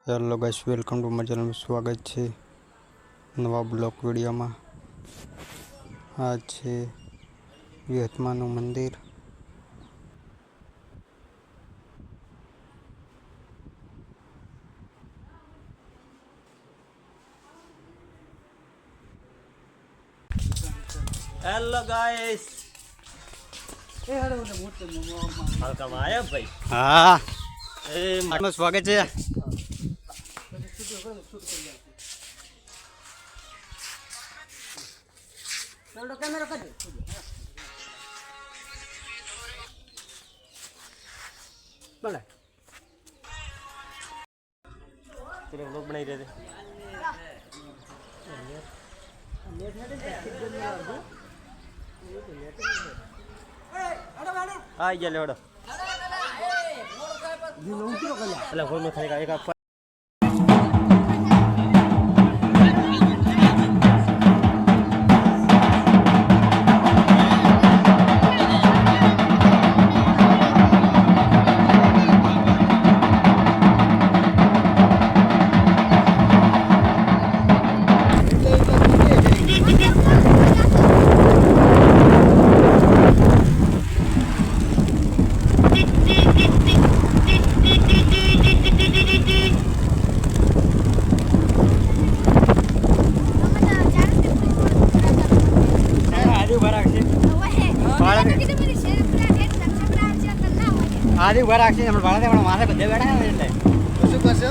Hello guys, welcome to my channel. સ્વાગત છે નવા બ્લોગ વિડીયોમાં. આ છે વિહતમાનું મંદિર. હેલો ગાઈસ, વેલકમ આયા ભાઈ. હા, એ મારું સ્વાગત છે. तेरे व्लॉग बनाई रहे थे. आ गया ले वड़ा अल्लाह फोन में खाएगा एक आप આદિ ઉભા રાખશે. હમણાં ભાડા માથે બધે બેઠા એટલે શું કરશો?